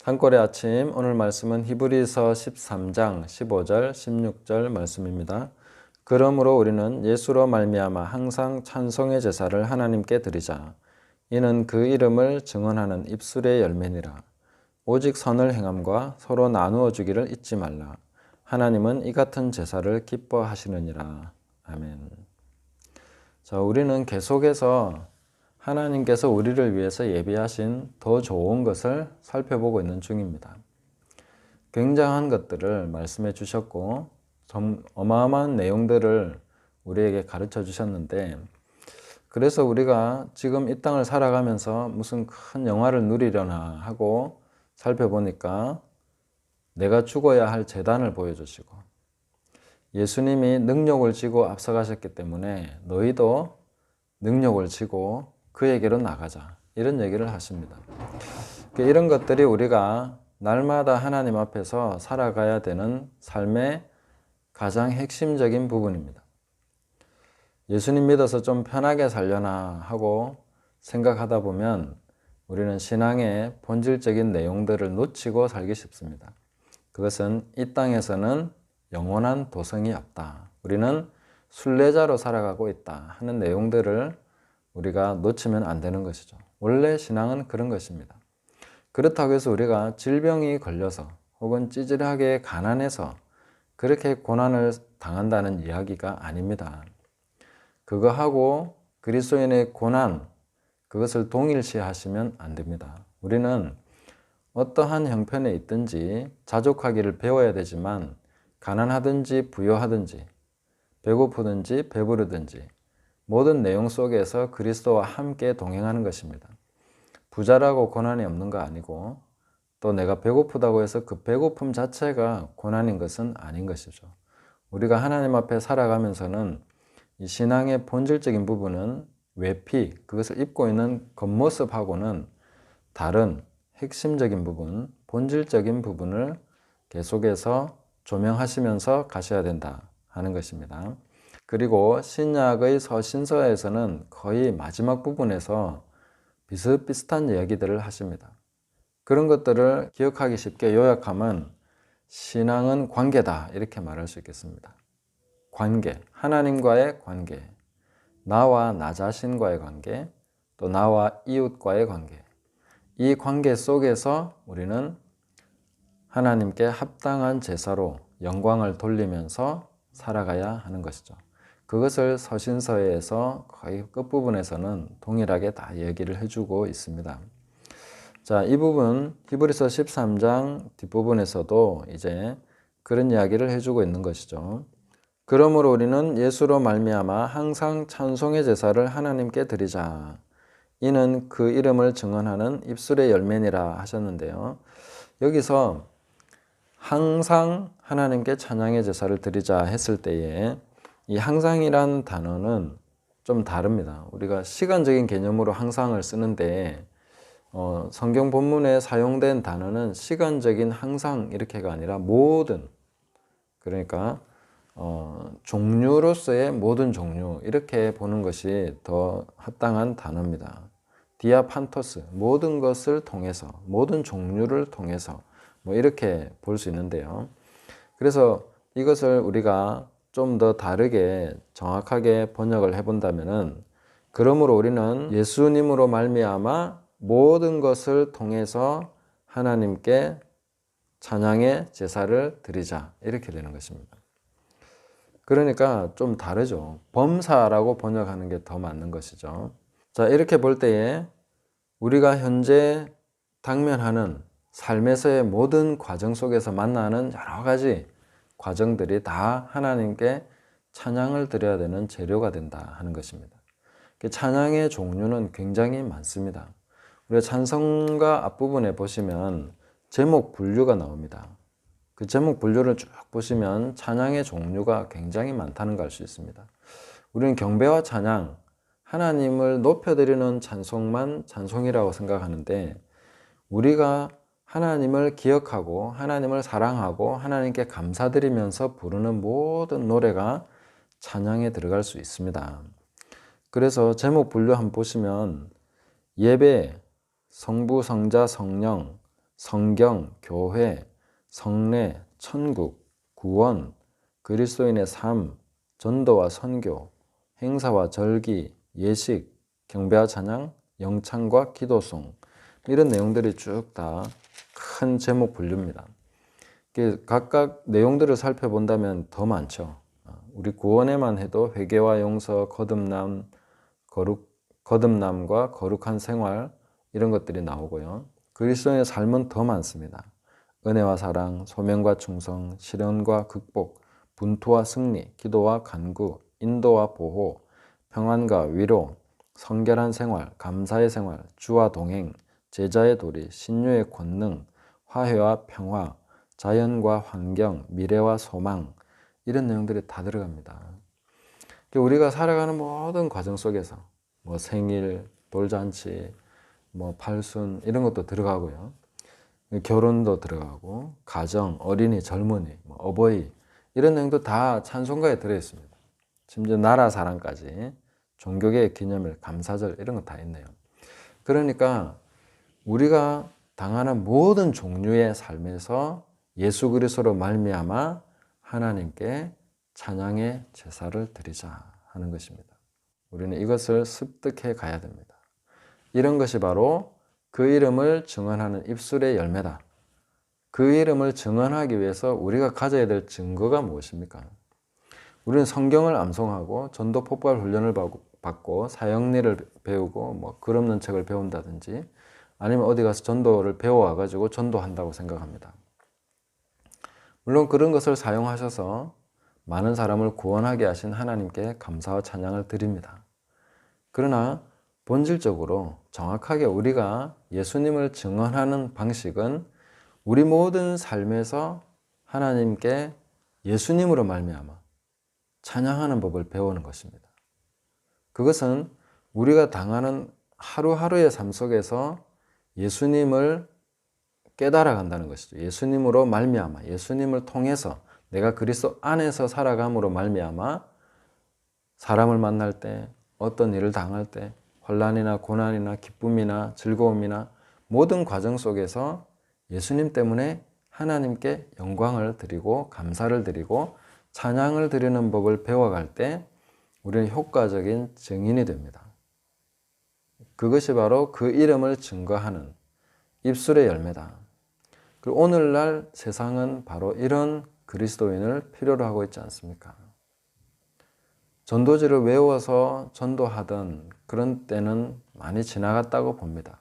산골의 아침, 오늘 말씀은 히브리서 13장 15절 16절 말씀입니다. 그러므로 우리는 예수로 말미암아 항상 찬송의 제사를 하나님께 드리자. 이는 그 이름을 증언하는 입술의 열매니라. 오직 선을 행함과 서로 나누어 주기를 잊지 말라. 하나님은 이 같은 제사를 기뻐하시느니라. 아멘. 자, 우리는 계속해서 하나님께서 우리를 위해서 예비하신 더 좋은 것을 살펴보고 있는 중입니다. 굉장한 것들을 말씀해 주셨고 어마어마한 내용들을 우리에게 가르쳐 주셨는데, 그래서 우리가 지금 이 땅을 살아가면서 무슨 큰 영화를 누리려나 하고 살펴보니까 내가 죽어야 할 제단을 보여주시고, 예수님이 능력을 지고 앞서가셨기 때문에 너희도 능력을 지고 그에게로 나가자, 이런 얘기를 하십니다. 이런 것들이 우리가 날마다 하나님 앞에서 살아가야 되는 삶의 가장 핵심적인 부분입니다. 예수님 믿어서 좀 편하게 살려나 하고 생각하다 보면 우리는 신앙의 본질적인 내용들을 놓치고 살기 쉽습니다. 그것은 이 땅에서는 영원한 도성이 없다, 우리는 순례자로 살아가고 있다 하는 내용들을 우리가 놓치면 안 되는 것이죠. 원래 신앙은 그런 것입니다. 그렇다고 해서 우리가 질병이 걸려서 혹은 찌질하게 가난해서 그렇게 고난을 당한다는 이야기가 아닙니다. 그거하고 그리스도인의 고난, 그것을 동일시하시면 안 됩니다. 우리는 어떠한 형편에 있든지 자족하기를 배워야 되지만, 가난하든지 부유하든지 배고프든지 배부르든지 모든 내용 속에서 그리스도와 함께 동행하는 것입니다. 부자라고 고난이 없는 거 아니고, 또 내가 배고프다고 해서 그 배고픔 자체가 고난인 것은 아닌 것이죠. 우리가 하나님 앞에 살아가면서는 이 신앙의 본질적인 부분은 외피, 그것을 입고 있는 겉모습하고는 다른 핵심적인 부분, 본질적인 부분을 계속해서 조명하시면서 가셔야 된다 하는 것입니다. 그리고 신약의 서신서에서는 거의 마지막 부분에서 비슷비슷한 이야기들을 하십니다. 그런 것들을 기억하기 쉽게 요약하면 신앙은 관계다, 이렇게 말할 수 있겠습니다. 관계, 하나님과의 관계, 나와 나 자신과의 관계, 또 나와 이웃과의 관계, 이 관계 속에서 우리는 하나님께 합당한 제사로 영광을 돌리면서 살아가야 하는 것이죠. 그것을 서신서에서 거의 끝부분에서는 동일하게 다 얘기를 해주고 있습니다. 자, 이 부분 히브리서 13장 뒷부분에서도 이제 그런 이야기를 해주고 있는 것이죠. 그러므로 우리는 예수로 말미암아 항상 찬송의 제사를 하나님께 드리자. 이는 그 이름을 증언하는 입술의 열매니라 하셨는데요. 여기서 항상 하나님께 찬양의 제사를 드리자 했을 때에 이 항상이란 단어는 좀 다릅니다. 우리가 시간적인 개념으로 항상을 쓰는데 성경 본문에 사용된 단어는 시간적인 항상 이렇게가 아니라 모든, 그러니까 종류로서의 모든 종류, 이렇게 보는 것이 더 합당한 단어입니다. 디아판토스, 모든 것을 통해서, 모든 종류를 통해서, 뭐 이렇게 볼 수 있는데요. 그래서 이것을 우리가 좀 더 다르게 정확하게 번역을 해본다면은, 그러므로 우리는 예수님으로 말미암아 모든 것을 통해서 하나님께 찬양의 제사를 드리자, 이렇게 되는 것입니다. 그러니까 좀 다르죠. 범사라고 번역하는 게 더 맞는 것이죠. 자, 이렇게 볼 때에 우리가 현재 당면하는 삶에서의 모든 과정 속에서 만나는 여러 가지 과정들이 다 하나님께 찬양을 드려야 되는 재료가 된다 하는 것입니다. 찬양의 종류는 굉장히 많습니다. 우리가 찬송가 앞부분에 보시면 제목 분류가 나옵니다. 그 제목 분류를 쭉 보시면 찬양의 종류가 굉장히 많다는 걸 알 수 있습니다. 우리는 경배와 찬양, 하나님을 높여드리는 찬송만 찬송이라고 생각하는데, 우리가 하나님을 기억하고 하나님을 사랑하고 하나님께 감사드리면서 부르는 모든 노래가 찬양에 들어갈 수 있습니다. 그래서 제목 분류 한번 보시면 예배, 성부, 성자, 성령, 성경, 교회, 성례, 천국, 구원, 그리스도인의 삶, 전도와 선교, 행사와 절기, 예식, 경배와 찬양, 영창과 기도송, 이런 내용들이 쭉 다 큰 제목 분류입니다. 각각 내용들을 살펴본다면 더 많죠. 우리 구원에만 해도 회개와 용서, 거듭남과 거룩한 생활, 이런 것들이 나오고요. 그리스도인의 삶은 더 많습니다. 은혜와 사랑, 소명과 충성, 시련과 극복, 분투와 승리, 기도와 간구, 인도와 보호, 평안과 위로, 성결한 생활, 감사의 생활, 주와 동행, 제자의 도리, 신유의 권능, 화해와 평화, 자연과 환경, 미래와 소망, 이런 내용들이 다 들어갑니다. 우리가 살아가는 모든 과정 속에서 생일, 돌잔치, 팔순, 이런 것도 들어가고요. 결혼도 들어가고, 가정, 어린이, 젊은이, 어버이, 이런 내용도 다 찬송가에 들어있습니다. 심지어 나라 사랑까지, 종교계의 기념일, 감사절, 이런 거 다 있네요. 그러니까 우리가 당하는 모든 종류의 삶에서 예수 그리스도로 말미암아 하나님께 찬양의 제사를 드리자 하는 것입니다. 우리는 이것을 습득해 가야 됩니다. 이런 것이 바로 그 이름을 증언하는 입술의 열매다. 그 이름을 증언하기 위해서 우리가 가져야 될 증거가 무엇입니까? 우리는 성경을 암송하고 전도 폭발 훈련을 받고 사형리를 배우고 글 없는 책을 배운다든지 아니면 어디 가서 전도를 배워와가지고 전도한다고 생각합니다. 물론 그런 것을 사용하셔서 많은 사람을 구원하게 하신 하나님께 감사와 찬양을 드립니다. 그러나 본질적으로 정확하게 우리가 예수님을 증언하는 방식은 우리 모든 삶에서 하나님께 예수님으로 말미암아 찬양하는 법을 배우는 것입니다. 그것은 우리가 당하는 하루하루의 삶 속에서 예수님을 깨달아 간다는 것이죠. 예수님으로 말미암아, 예수님을 통해서 내가 그리스도 안에서 살아감으로 말미암아 사람을 만날 때, 어떤 일을 당할 때, 혼란이나 고난이나 기쁨이나 즐거움이나 모든 과정 속에서 예수님 때문에 하나님께 영광을 드리고 감사를 드리고 찬양을 드리는 법을 배워갈 때 우리는 효과적인 증인이 됩니다. 그것이 바로 그 이름을 증거하는 입술의 열매다. 그리고 오늘날 세상은 바로 이런 그리스도인을 필요로 하고 있지 않습니까? 전도지를 외워서 전도하던 그런 때는 많이 지나갔다고 봅니다.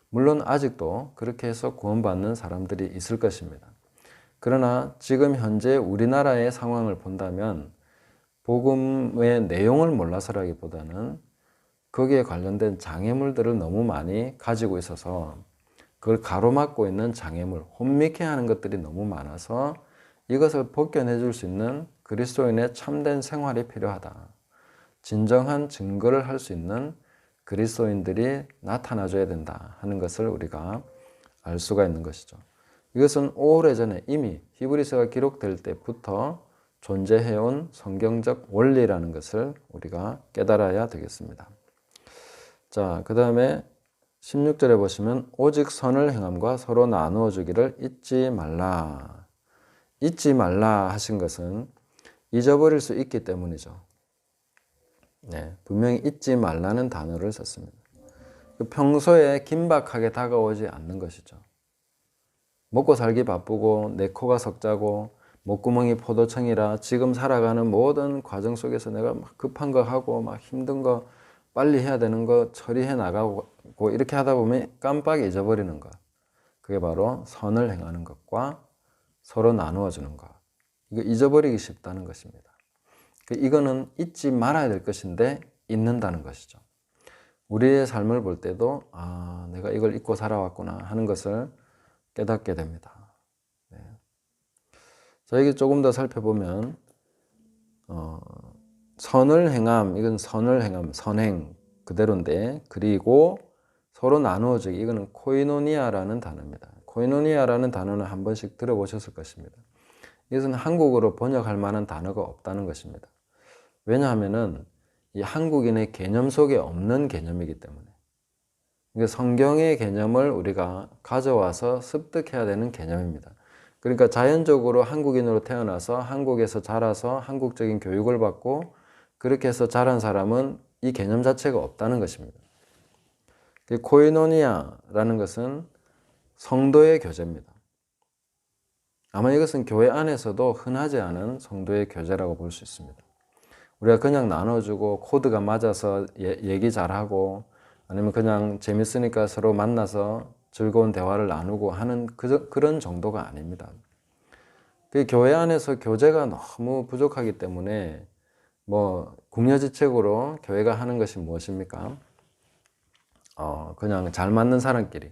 물론 아직도 그렇게 해서 구원받는 사람들이 있을 것입니다. 그러나 지금 현재 우리나라의 상황을 본다면 복음의 내용을 몰라서라기보다는 거기에 관련된 장애물들을 너무 많이 가지고 있어서 그걸 가로막고 있는 장애물, 혼미케 하는 것들이 너무 많아서 이것을 벗겨내 줄 수 있는 그리스도인의 참된 생활이 필요하다. 진정한 증거를 할 수 있는 그리스도인들이 나타나줘야 된다 하는 것을 우리가 알 수가 있는 것이죠. 이것은 오래전에 이미 히브리서가 기록될 때부터 존재해온 성경적 원리라는 것을 우리가 깨달아야 되겠습니다. 자, 그 다음에 16절에 보시면 오직 선을 행함과 서로 나누어 주기를 잊지 말라. 잊지 말라 하신 것은 잊어버릴 수 있기 때문이죠. 네, 분명히 잊지 말라는 단어를 썼습니다. 평소에 긴박하게 다가오지 않는 것이죠. 먹고 살기 바쁘고 내 코가 석자고 목구멍이 포도청이라 지금 살아가는 모든 과정 속에서 내가 막 급한 거 하고 막 힘든 거 빨리 해야 되는 거 처리해 나가고 이렇게 하다 보면 깜빡 잊어버리는 것. 그게 바로 선을 행하는 것과 서로 나누어 주는 것. 이거 잊어버리기 쉽다는 것입니다. 이거는 잊지 말아야 될 것인데 잊는다는 것이죠. 우리의 삶을 볼 때도 내가 이걸 잊고 살아왔구나 하는 것을 깨닫게 됩니다. 네. 자, 이게 조금 더 살펴보면 선을 행함, 이건 선을 행함, 선행 그대로인데 그리고 서로 나누어주기, 이거는 코이노니아라는 단어입니다. 코이노니아라는 단어는 한 번씩 들어보셨을 것입니다. 이것은 한국어로 번역할 만한 단어가 없다는 것입니다. 왜냐하면은 이 한국인의 개념 속에 없는 개념이기 때문에 이게 성경의 개념을 우리가 가져와서 습득해야 되는 개념입니다. 그러니까 자연적으로 한국인으로 태어나서 한국에서 자라서 한국적인 교육을 받고 그렇게 해서 자란 사람은 이 개념 자체가 없다는 것입니다. 코이노니아라는 것은 성도의 교제입니다. 아마 이것은 교회 안에서도 흔하지 않은 성도의 교제라고 볼 수 있습니다. 우리가 그냥 나눠주고 코드가 맞아서 얘기 잘하고 아니면 그냥 재밌으니까 서로 만나서 즐거운 대화를 나누고 하는 그런 정도가 아닙니다. 그 교회 안에서 교제가 너무 부족하기 때문에 궁여지책으로 교회가 하는 것이 무엇입니까? 그냥 잘 맞는 사람끼리,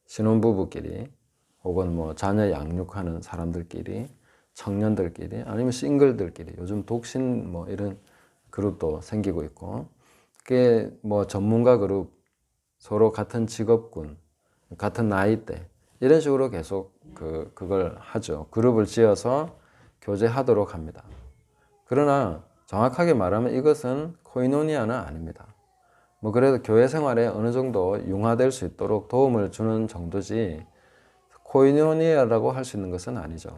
신혼부부끼리, 혹은 자녀 양육하는 사람들끼리, 청년들끼리, 아니면 싱글들끼리, 요즘 독신 이런 그룹도 생기고 있고, 그게 전문가 그룹, 서로 같은 직업군, 같은 나이대, 이런 식으로 계속 그걸 하죠. 그룹을 지어서 교제하도록 합니다. 그러나 정확하게 말하면 이것은 코이노니아는 아닙니다. 그래도 교회 생활에 어느 정도 융화될 수 있도록 도움을 주는 정도지 코이노니아라고 할 수 있는 것은 아니죠.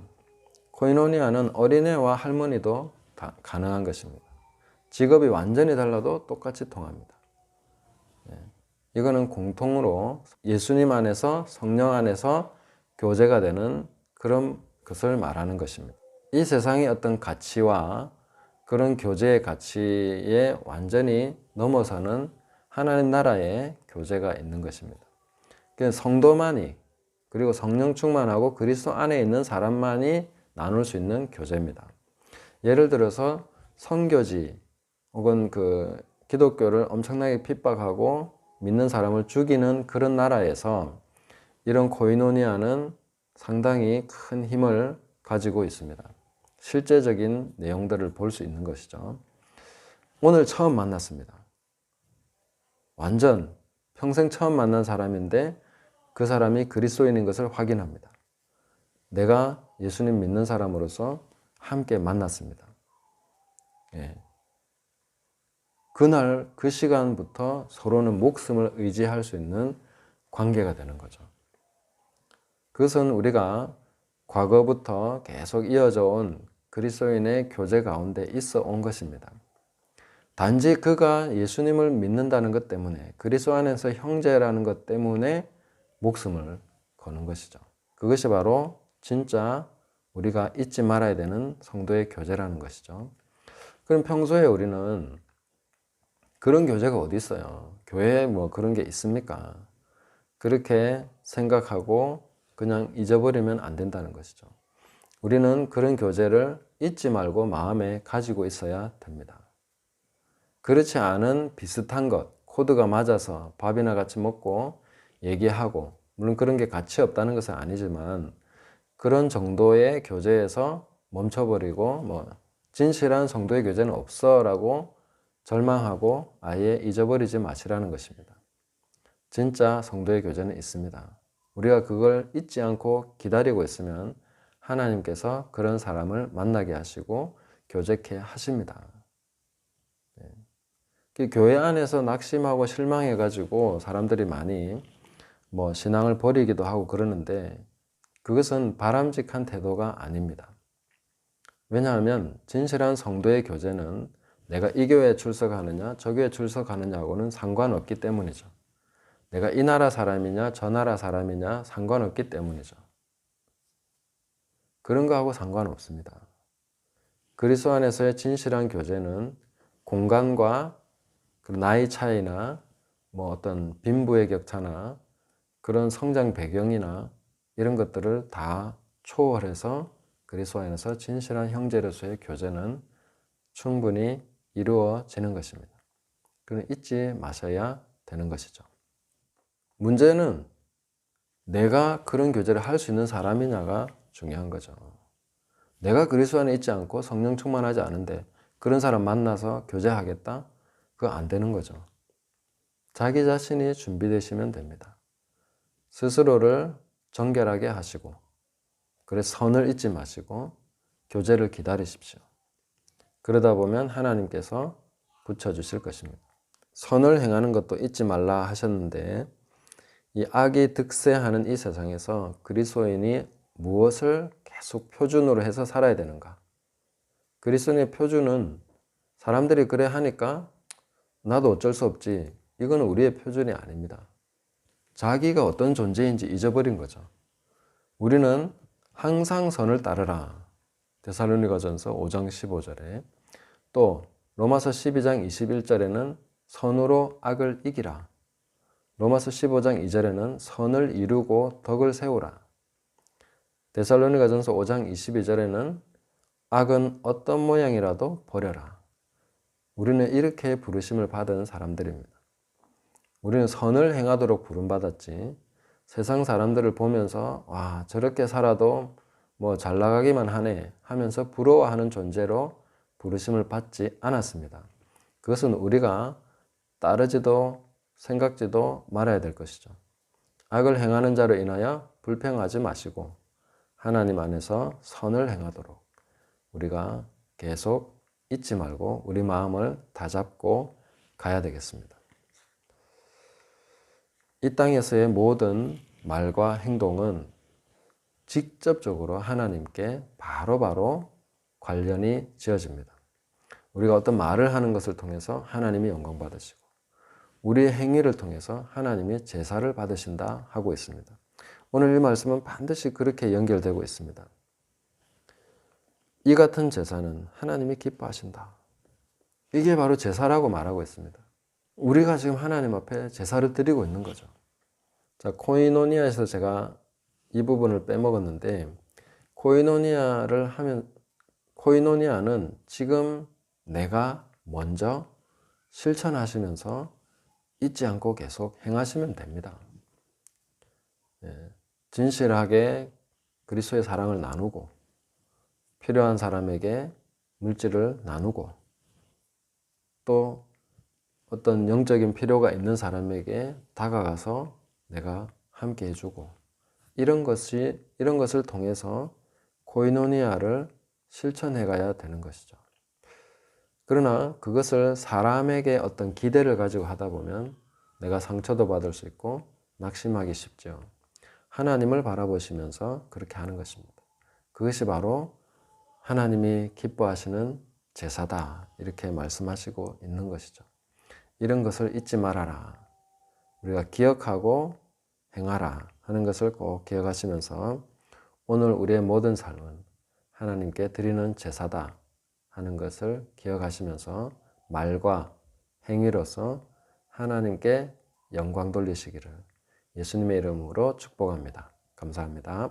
코이노니아는 어린애와 할머니도 다 가능한 것입니다. 직업이 완전히 달라도 똑같이 통합니다. 이거는 공통으로 예수님 안에서 성령 안에서 교제가 되는 그런 것을 말하는 것입니다. 이 세상의 어떤 가치와 그런 교제의 가치에 완전히 넘어서는 하나님 나라의 교제가 있는 것입니다. 성도만이 그리고 성령 충만하고 그리스도 안에 있는 사람만이 나눌 수 있는 교제입니다. 예를 들어서 선교지 혹은 기독교를 엄청나게 핍박하고 믿는 사람을 죽이는 그런 나라에서 이런 코이노니아는 상당히 큰 힘을 가지고 있습니다. 실제적인 내용들을 볼 수 있는 것이죠. 오늘 처음 만났습니다. 완전 평생 처음 만난 사람인데 그 사람이 그리스도인인 것을 확인합니다. 내가 예수님 믿는 사람으로서 함께 만났습니다. 그날 그 시간부터 서로는 목숨을 의지할 수 있는 관계가 되는 거죠. 그것은 우리가 과거부터 계속 이어져 온 그리스도인의 교제 가운데 있어 온 것입니다. 단지 그가 예수님을 믿는다는 것 때문에 그리스도 안에서 형제라는 것 때문에 목숨을 거는 것이죠. 그것이 바로 진짜 우리가 잊지 말아야 되는 성도의 교제라는 것이죠. 그럼 평소에 우리는 그런 교제가 어디 있어요? 교회에 그런 게 있습니까? 그렇게 생각하고 그냥 잊어버리면 안 된다는 것이죠. 우리는 그런 교제를 잊지 말고 마음에 가지고 있어야 됩니다. 그렇지 않은 비슷한 것, 코드가 맞아서 밥이나 같이 먹고 얘기하고, 물론 그런 게 가치 없다는 것은 아니지만 그런 정도의 교제에서 멈춰버리고 진실한 성도의 교제는 없어라고 절망하고 아예 잊어버리지 마시라는 것입니다. 진짜 성도의 교제는 있습니다. 우리가 그걸 잊지 않고 기다리고 있으면 하나님께서 그런 사람을 만나게 하시고 교제케 하십니다. 교회 안에서 낙심하고 실망해가지고 사람들이 많이 신앙을 버리기도 하고 그러는데 그것은 바람직한 태도가 아닙니다. 왜냐하면 진실한 성도의 교제는 내가 이 교회에 출석하느냐 저 교회에 출석하느냐하고는 상관없기 때문이죠. 내가 이 나라 사람이냐 저 나라 사람이냐 상관없기 때문이죠. 그런 거하고 상관없습니다. 그리스도 안에서의 진실한 교제는 공간과 나이 차이나 어떤 빈부의 격차나 그런 성장 배경이나 이런 것들을 다 초월해서 그리스도 안에서 진실한 형제로서의 교제는 충분히 이루어지는 것입니다. 그건 잊지 마셔야 되는 것이죠. 문제는 내가 그런 교제를 할 수 있는 사람이냐가 중요한 거죠. 내가 그리스도 안에 있지 않고 성령 충만하지 않은데 그런 사람 만나서 교제하겠다? 그거 안 되는 거죠. 자기 자신이 준비되시면 됩니다. 스스로를 정결하게 하시고 그래서 선을 잊지 마시고 교제를 기다리십시오. 그러다 보면 하나님께서 붙여주실 것입니다. 선을 행하는 것도 잊지 말라 하셨는데 이 악이 득세하는 이 세상에서 그리스도인이 무엇을 계속 표준으로 해서 살아야 되는가? 그리스도인의 표준은 사람들이 그래 하니까 나도 어쩔 수 없지. 이건 우리의 표준이 아닙니다. 자기가 어떤 존재인지 잊어버린 거죠. 우리는 항상 선을 따르라. 데살로니가전서 5장 15절에 또 로마서 12장 21절에는 선으로 악을 이기라. 로마서 15장 2절에는 선을 이루고 덕을 세우라. 데살로니가전서 5장 22절에는 악은 어떤 모양이라도 버려라. 우리는 이렇게 부르심을 받은 사람들입니다. 우리는 선을 행하도록 부름받았지 세상 사람들을 보면서 와 저렇게 살아도 뭐 잘 나가기만 하네 하면서 부러워하는 존재로 부르심을 받지 않았습니다. 그것은 우리가 따르지도 생각지도 말아야 될 것이죠. 악을 행하는 자로 인하여 불평하지 마시고 하나님 안에서 선을 행하도록 우리가 계속 잊지 말고 우리 마음을 다잡고 가야 되겠습니다. 이 땅에서의 모든 말과 행동은 직접적으로 하나님께 바로바로 관련이 지어집니다. 우리가 어떤 말을 하는 것을 통해서 하나님이 영광 받으시고 우리의 행위를 통해서 하나님이 제사를 받으신다 하고 있습니다. 오늘 이 말씀은 반드시 그렇게 연결되고 있습니다. 이 같은 제사는 하나님이 기뻐하신다. 이게 바로 제사라고 말하고 있습니다. 우리가 지금 하나님 앞에 제사를 드리고 있는 거죠. 자, 코이노니아에서 제가 이 부분을 빼먹었는데 코이노니아는 지금 내가 먼저 실천하시면서 잊지 않고 계속 행하시면 됩니다. 진실하게 그리스도의 사랑을 나누고 필요한 사람에게 물질을 나누고 또 어떤 영적인 필요가 있는 사람에게 다가가서 내가 함께 해주고 이런 것을 통해서 코이노니아를 실천해 가야 되는 것이죠. 그러나 그것을 사람에게 어떤 기대를 가지고 하다 보면 내가 상처도 받을 수 있고 낙심하기 쉽죠. 하나님을 바라보시면서 그렇게 하는 것입니다. 그것이 바로 하나님이 기뻐하시는 제사다 이렇게 말씀하시고 있는 것이죠. 이런 것을 잊지 말아라. 우리가 기억하고 행하라 하는 것을 꼭 기억하시면서 오늘 우리의 모든 삶은 하나님께 드리는 제사다 하는 것을 기억하시면서 말과 행위로서 하나님께 영광 돌리시기를 예수님의 이름으로 축복합니다. 감사합니다.